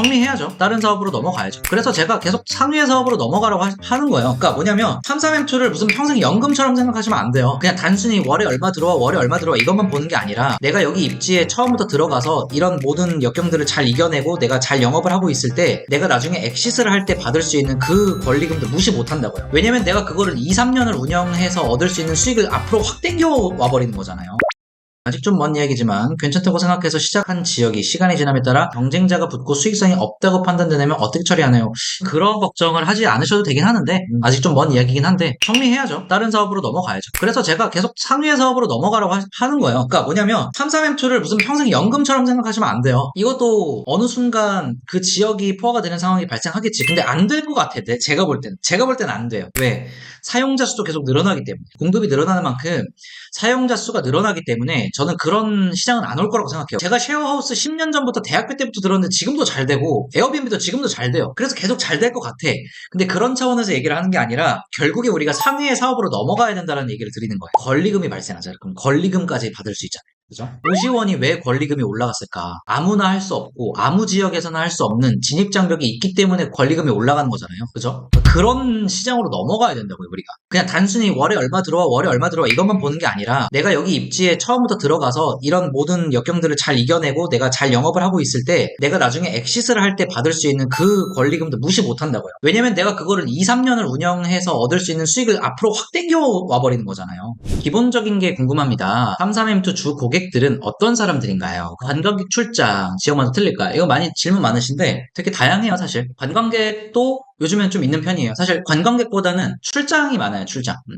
정리해야죠. 다른 사업으로 넘어가야죠. 그래서 제가 계속 상위의 사업으로 넘어가라고 하는 거예요. 그러니까 뭐냐면 33M2를 무슨 평생 연금처럼 생각하시면 안 돼요. 그냥 단순히 월에 얼마 들어와 월에 얼마 들어와 이것만 보는 게 아니라 내가 여기 입지에 처음부터 들어가서 이런 모든 역경들을 잘 이겨내고 내가 잘 영업을 하고 있을 때 내가 나중에 엑시스를 할 때 받을 수 있는 그 권리금도 무시 못한다고요. 왜냐면 내가 그거를 2, 3년을 운영해서 얻을 수 있는 수익을 앞으로 확 땡겨 와버리는 거잖아요. 아직 좀 먼 이야기지만 괜찮다고 생각해서 시작한 지역이 시간이 지남에 따라 경쟁자가 붙고 수익성이 없다고 판단되면 어떻게 처리하나요? 그런 걱정을 하지 않으셔도 되긴 하는데 아직 좀 먼 이야기긴 한데 정리해야죠. 다른 사업으로 넘어가야죠. 그래서 제가 계속 상위의 사업으로 넘어가라고 하는 거예요. 그러니까 뭐냐면 33M2를 무슨 평생 연금처럼 생각하시면 안 돼요. 이것도 어느 순간 그 지역이 포화가 되는 상황이 발생하겠지. 근데 안 될 것 같아. 제가 볼 때는 안 돼요. 왜? 사용자 수도 계속 늘어나기 때문에 공급이 늘어나는 만큼 사용자 수가 늘어나기 때문에 저는 그런 시장은 안 올 거라고 생각해요. 제가 쉐어하우스 10년 전부터 대학교 때부터 들었는데 지금도 잘 되고 에어비앤비도 지금도 잘 돼요. 그래서 계속 잘 될 것 같아. 근데 그런 차원에서 얘기를 하는 게 아니라 결국에 우리가 상위의 사업으로 넘어가야 된다는 얘기를 드리는 거예요. 권리금이 발생하잖아요. 그럼 권리금까지 받을 수 있잖아요. 그죠? 고시원이 왜 권리금이 올라갔을까? 아무나 할 수 없고 아무 지역에서나 할 수 없는 진입장벽이 있기 때문에 권리금이 올라가는 거잖아요. 그죠? 그런 시장으로 넘어가야 된다고요, 우리가. 그냥 단순히 월에 얼마 들어와 월에 얼마 들어와 이것만 보는 게 아니라 내가 여기 입지에 처음부터 들어가서 이런 모든 역경들을 잘 이겨내고 내가 잘 영업을 하고 있을 때 내가 나중에 엑시스를 할 때 받을 수 있는 그 권리금도 무시 못한다고요. 왜냐면 내가 그거를 2, 3년을 운영해서 얻을 수 있는 수익을 앞으로 확 땡겨 와버리는 거잖아요. 기본적인 게 궁금합니다. 33M2 주 고객들은 어떤 사람들인가요? 관광객 출장 지역마다 틀릴까요? 이거 많이 질문 많으신데 되게 다양해요. 사실 관광객도 요즘엔 좀 있는 편이에요. 사실 관광객보다는 출장이 많아요.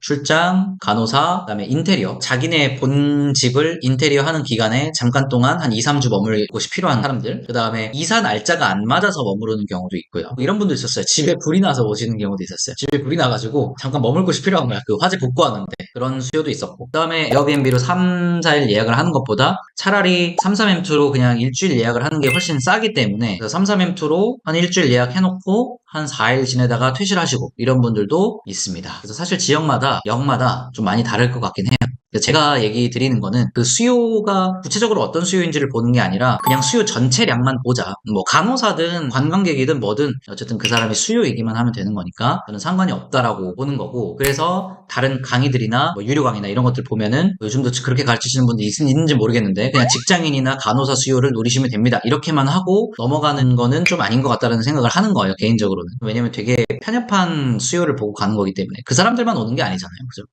출장, 간호사, 그다음에 인테리어. 자기네 본 집을 인테리어 하는 기간에 잠깐 동안 한 2, 3주 머물 곳이 필요한 사람들. 그다음에 이사 날짜가 안 맞아서 머무르는 경우도 있고요. 이런 분도 있었어요. 집에 불이 나서 오시는 경우도 있었어요. 집에 불이 나가지고 잠깐 머물 곳이 필요한 거야. 그 화재 복구하는데. 그런 수요도 있었고. 그다음에 에어비앤비로 3, 4일 예약을 하는 것보다 차라리 33M2로 그냥 일주일 예약을 하는 게 훨씬 싸기 때문에 33M2로 한 일주일 예약해놓고 한 4일 지내다가 퇴실하시고 이런 분들도 있습니다. 그래서 사실 지역마다 역마다 좀 많이 다를 것 같긴 해요. 제가 얘기 드리는 거는 그 수요가 구체적으로 어떤 수요인지를 보는 게 아니라 그냥 수요 전체량만 보자. 뭐 간호사든 관광객이든 뭐든 어쨌든 그 사람의 수요이기만 하면 되는 거니까 저는 상관이 없다라고 보는 거고, 그래서 다른 강의들이나 뭐 유료 강의나 이런 것들 보면은 요즘도 그렇게 가르치시는 분들이 있는지 모르겠는데 그냥 직장인이나 간호사 수요를 노리시면 됩니다. 이렇게만 하고 넘어가는 거는 좀 아닌 것 같다는 생각을 하는 거예요, 개인적으로는. 왜냐면 되게 편협한 수요를 보고 가는 거기 때문에 그 사람들만 오는 게 아니잖아요. 그죠?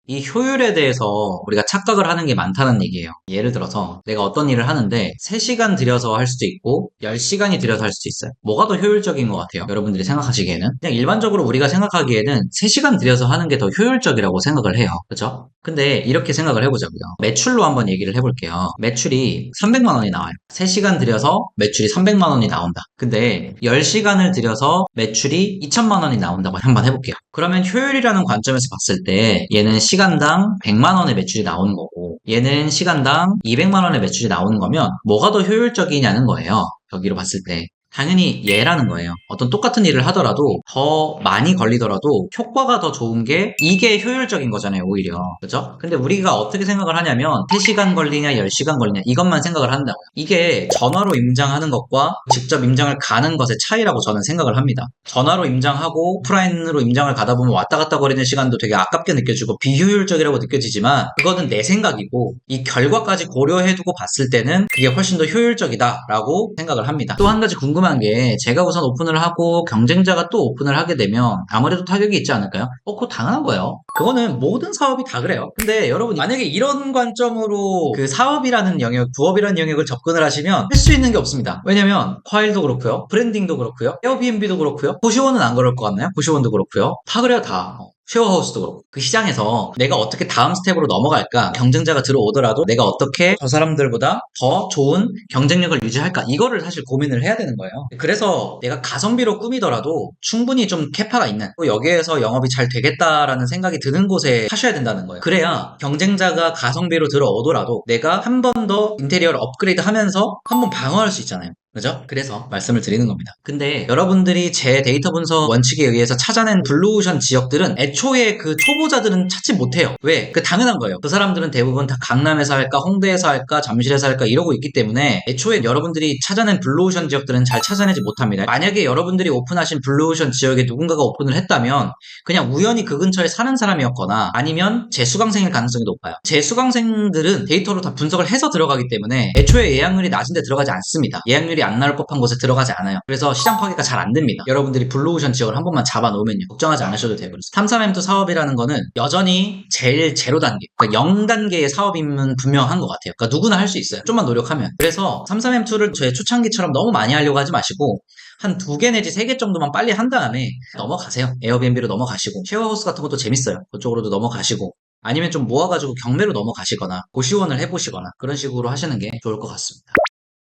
이 효율에 대해서 우리가 착각을 하는 게 많다는 얘기예요. 예를 들어서 내가 어떤 일을 하는데 3시간 들여서 할 수도 있고 10시간이 들여서 할 수도 있어요. 뭐가 더 효율적인 것 같아요? 여러분들이 생각하시기에는 그냥 일반적으로 우리가 생각하기에는 3시간 들여서 하는 게 더 효율적이라고 생각을 해요. 그렇죠? 근데 이렇게 생각을 해보자고요. 매출로 한번 얘기를 해볼게요. 매출이 300만 원이 나와요. 3시간 들여서 매출이 300만 원이 나온다. 근데 10시간을 들여서 매출이 2천만 원이 나온다고 한번 해볼게요. 그러면 효율이라는 관점에서 봤을 때 얘는 시간당 100만 원의 매출이 나오는 거고 얘는 시간당 200만 원의 매출이 나오는 거면 뭐가 더 효율적이냐는 거예요. 여기로 봤을 때. 당연히 얘라는 거예요. 어떤 똑같은 일을 하더라도 더 많이 걸리더라도 효과가 더 좋은 게 이게 효율적인 거잖아요, 오히려. 그죠? 근데 우리가 어떻게 생각을 하냐면 3시간 걸리냐 10시간 걸리냐 이것만 생각을 한다고요. 이게 전화로 임장하는 것과 직접 임장을 가는 것의 차이라고 저는 생각을 합니다. 전화로 임장하고 오프라인으로 임장을 가다 보면 왔다 갔다 거리는 시간도 되게 아깝게 느껴지고 비효율적이라고 느껴지지만 그거는 내 생각이고 이 결과까지 고려해두고 봤을 때는 그게 훨씬 더 효율적이다라고 생각을 합니다. 또 한 가지 궁금한 게 제가 우선 오픈을 하고 경쟁자가 또 오픈을 하게 되면 아무래도 타격이 있지 않을까요? 그거 당연한 거예요. 그거는 모든 사업이 다 그래요. 근데 여러분 만약에 이런 관점으로 그 사업이라는 영역, 부업이라는 영역을 접근을 하시면 할 수 있는 게 없습니다. 왜냐면 과일도 그렇고요, 브랜딩도 그렇고요, 에어비앤비도 그렇고요, 고시원은 안 그럴 것 같나요? 고시원도 그렇고요. 다 그래요, 다. 쉐어하우스도 그렇고 그 시장에서 내가 어떻게 다음 스텝으로 넘어갈까, 경쟁자가 들어오더라도 내가 어떻게 저 사람들보다 더 좋은 경쟁력을 유지할까, 이거를 사실 고민을 해야 되는 거예요. 그래서 내가 가성비로 꾸미더라도 충분히 좀 캐파가 있는, 또 여기에서 영업이 잘 되겠다라는 생각이 드는 곳에 하셔야 된다는 거예요. 그래야 경쟁자가 가성비로 들어오더라도 내가 한 번 더 인테리어를 업그레이드 하면서 한 번 방어할 수 있잖아요. 그죠? 그래서 말씀을 드리는 겁니다. 근데 여러분들이 제 데이터 분석 원칙에 의해서 찾아낸 블루오션 지역들은 애초에 그 초보자들은 찾지 못해요. 왜? 그 당연한 거예요. 그 사람들은 대부분 다 강남에서 할까, 홍대에서 할까, 잠실에서 할까 이러고 있기 때문에 애초에 여러분들이 찾아낸 블루오션 지역들은 잘 찾아내지 못합니다. 만약에 여러분들이 오픈하신 블루오션 지역에 누군가가 오픈을 했다면 그냥 우연히 그 근처에 사는 사람이었거나 아니면 재수강생일 가능성이 높아요. 재수강생들은 데이터로 다 분석을 해서 들어가기 때문에 애초에 예약률이 낮은데 들어가지 않습니다. 예약률이 안 나올 법한 곳에 들어가지 않아요. 그래서 시장 파괴가 잘 안 됩니다. 여러분들이 블루오션 지역을 한 번만 잡아놓으면요. 걱정하지 않으셔도 돼요. 그래서 탐사램투 사업이라는 거는 여전히 제일 제로 단계, 그러니까 0단계의 사업이면 분명한 것 같아요. 그러니까 누구나 할 수 있어요. 좀만 노력하면. 그래서 탐사램투를 저의 초창기처럼 너무 많이 하려고 하지 마시고 한 2개 내지 3개 정도만 빨리 한 다음에 넘어가세요. 에어비앤비로 넘어가시고 쉐어하우스 같은 것도 재밌어요. 그쪽으로도 넘어가시고 아니면 좀 모아가지고 경매로 넘어가시거나 고시원을 해보시거나 그런 식으로 하시는 게 좋을 것 같습니다.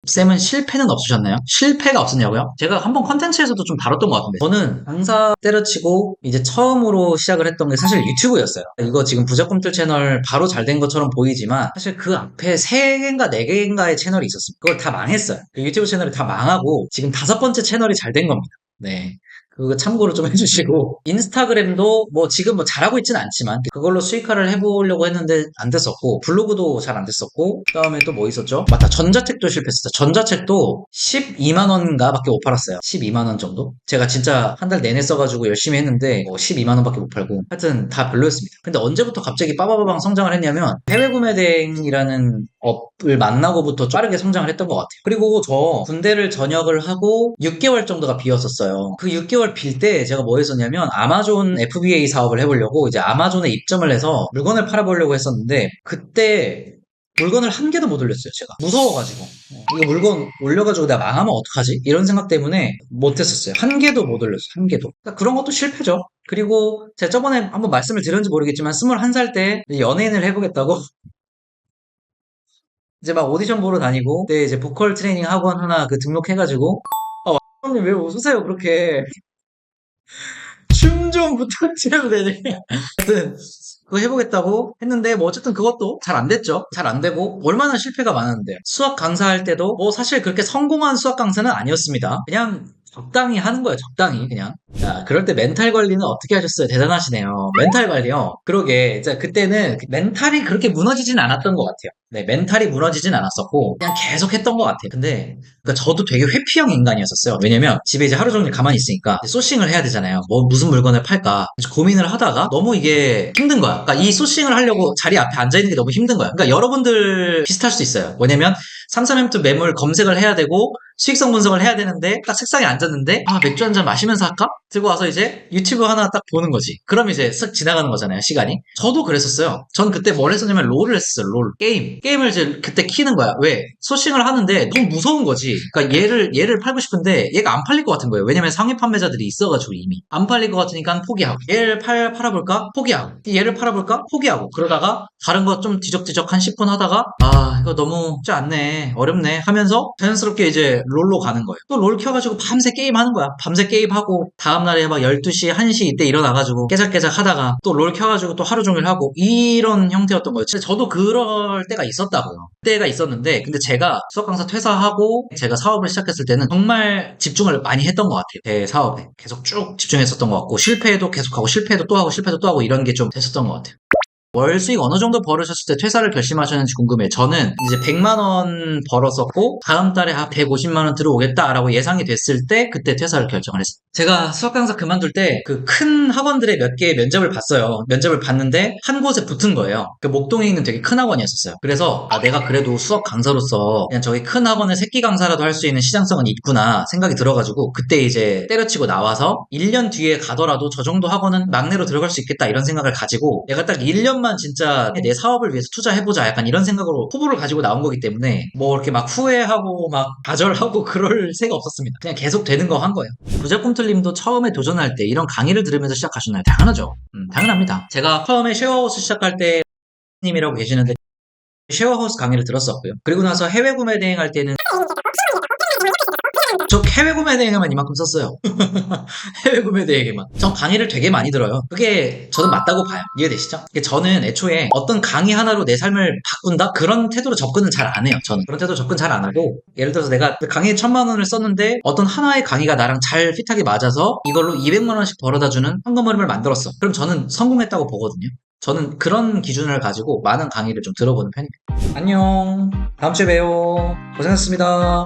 쌤은 실패는 없으셨나요? 실패가 없었냐고요? 제가 한번 컨텐츠에서도 좀 다뤘던 것 같은데 저는 강사 때려치고 이제 처음으로 시작을 했던 게 사실 유튜브였어요. 이거 지금 부적꿈틀 채널 바로 잘 된 것처럼 보이지만 사실 그 앞에 3개인가 4개인가의 채널이 있었습니다. 그걸 다 망했어요. 그 유튜브 채널이 다 망하고 지금 5번째 채널이 잘 된 겁니다. 네. 그거 참고로 좀 해주시고 인스타그램도 뭐 지금 뭐 잘하고 있진 않지만 그걸로 수익화를 해보려고 했는데 안 됐었고 블로그도 잘 안 됐었고 그다음에 또 뭐 있었죠? 맞다, 전자책도 실패했었어요. 전자책도 12만 원인가 밖에 못 팔았어요. 12만 원 정도? 제가 진짜 한 달 내내 써가지고 열심히 했는데 12만 원밖에 못 팔고 하여튼 다 별로였습니다. 근데 언제부터 갑자기 빠바바방 성장을 했냐면 해외구매대행이라는 업을 만나고부터 빠르게 성장을 했던 것 같아요. 그리고 저 군대를 전역을 하고 6개월 정도가 비었었어요. 그 6개월 빌 때 제가 뭐 했었냐면 아마존 FBA 사업을 해보려고 이제 아마존에 입점을 해서 물건을 팔아보려고 했었는데 그때 물건을 한 개도 못 올렸어요. 제가 무서워가지고 이거 물건 올려가지고 내가 망하면 어떡하지? 이런 생각 때문에 못했었어요. 한 개도 못 올렸어요. 한 개도. 그러니까 그런 것도 실패죠. 그리고 제가 저번에 한번 말씀을 드렸는지 모르겠지만 21살 때 연예인을 해보겠다고 이제 막 오디션 보러 다니고 그때 이제 보컬 트레이닝 학원 하나 그 등록해가지고 형님 왜 웃으세요 그렇게. 춤 좀 부탁드려도 되니? 하여튼 그거 해보겠다고 했는데 뭐 어쨌든 그것도 잘 안 됐죠. 잘 안 되고 얼마나 실패가 많았는데 수학 강사할 때도 뭐 사실 그렇게 성공한 수학 강사는 아니었습니다. 그냥 적당히 하는 거예요. 적당히 그냥. 자, 그럴 때 멘탈 관리는 어떻게 하셨어요? 대단하시네요. 멘탈 관리요. 그러게 이제 그때는 멘탈이 그렇게 무너지진 않았던 것 같아요. 네, 멘탈이 무너지진 않았었고 그냥 계속 했던 것 같아요. 근데 그러니까 저도 되게 회피형 인간이었었어요. 왜냐면 집에 이제 하루 종일 가만히 있으니까 소싱을 해야 되잖아요. 뭐 무슨 물건을 팔까 고민을 하다가 너무 이게 힘든 거야. 그러니까 이 소싱을 하려고 자리 앞에 앉아 있는 게 너무 힘든 거야. 그러니까 여러분들 비슷할 수도 있어요. 뭐냐면 삼삼엠투 매물 검색을 해야 되고 수익성 분석을 해야 되는데 딱 책상에 앉았는데 맥주 한 잔 마시면서 할까? 들고 와서 이제 유튜브 하나 딱 보는 거지. 그럼 이제 쓱 지나가는 거잖아요, 시간이. 저도 그랬었어요. 전 그때 뭘 했었냐면 롤을 했었어요. 롤. 게임을 이제 그때 키는 거야. 왜? 소싱을 하는데 너무 무서운 거지. 그러니까 얘를 팔고 싶은데 얘가 안 팔릴 것 같은 거예요. 왜냐면 상위 판매자들이 있어가지고 이미 안 팔릴 것 같으니까 포기하고 얘를 팔아볼까? 포기하고 얘를 팔아볼까? 포기하고 그러다가 다른 거 좀 뒤적뒤적 한 10분 하다가 이거 너무 쉽지 않네, 어렵네 하면서 자연스럽게 이제 롤로 가는 거예요. 또 롤 켜가지고 밤새 게임하는 거야. 밤새 게임하고 다음날에 막 12시, 1시 이때 일어나가지고 깨작깨작 하다가 또 롤 켜가지고 또 하루 종일 하고 이런 형태였던 거예요. 저도 그럴 때가 있었다고요. 그때가 있었는데 근데 제가 수학 강사 퇴사하고 제가 사업을 시작했을 때는 정말 집중을 많이 했던 것 같아요. 제 사업에 계속 쭉 집중했었던 것 같고 실패해도 계속하고 실패해도 또 하고 실패도 또 하고 이런 게 좀 됐었던 것 같아요. 월 수익 어느 정도 벌으셨을 때 퇴사를 결심하셨는지 궁금해요. 저는 이제 100만 원 벌었었고 다음 달에 150만 원 들어오겠다라고 예상이 됐을 때 그때 퇴사를 결정을 했어요. 제가 수학 강사 그만둘 때 그 큰 학원들의 몇 개의 면접을 봤어요. 면접을 봤는데 한 곳에 붙은 거예요. 그 목동에 있는 되게 큰 학원이었었어요. 그래서 내가 그래도 수학 강사로서 그냥 저기 큰 학원의 새끼 강사라도 할 수 있는 시장성은 있구나 생각이 들어가지고 그때 이제 때려치고 나와서 1년 뒤에 가더라도 저 정도 학원은 막내로 들어갈 수 있겠다 이런 생각을 가지고 내가 딱 1년만 진짜 내 사업을 위해서 투자해보자 약간 이런 생각으로 포부를 가지고 나온 거기 때문에 뭐 이렇게 막 후회하고 막 좌절하고 그럴 새가 없었습니다. 그냥 계속 되는 거 한 거예요. 부자꿈틀님도 처음에 도전할 때 이런 강의를 들으면서 시작하셨나요? 당연하죠. 당연합니다. 제가 처음에 쉐어하우스 시작할 때 님이라고 계시는데 쉐어하우스 강의를 들었었고요. 그리고 나서 해외 구매 대행할 때는 저 해외 구매 대행에만 이만큼 썼어요. 해외 구매 대행에만. 전 강의를 되게 많이 들어요. 그게 저는 맞다고 봐요. 이해되시죠? 저는 애초에 어떤 강의 하나로 내 삶을 바꾼다? 그런 태도로 접근은 잘 안 해요. 저는 그런 태도로 접근 잘 안 하고, 예를 들어서 내가 강의에 1,000만 원을 썼는데 어떤 하나의 강의가 나랑 잘 핏하게 맞아서 이걸로 200만 원씩 벌어다 주는 현금 흐름을 만들었어. 그럼 저는 성공했다고 보거든요. 저는 그런 기준을 가지고 많은 강의를 좀 들어보는 편입니다. 안녕. 다음 주에 봬요. 고생하셨습니다.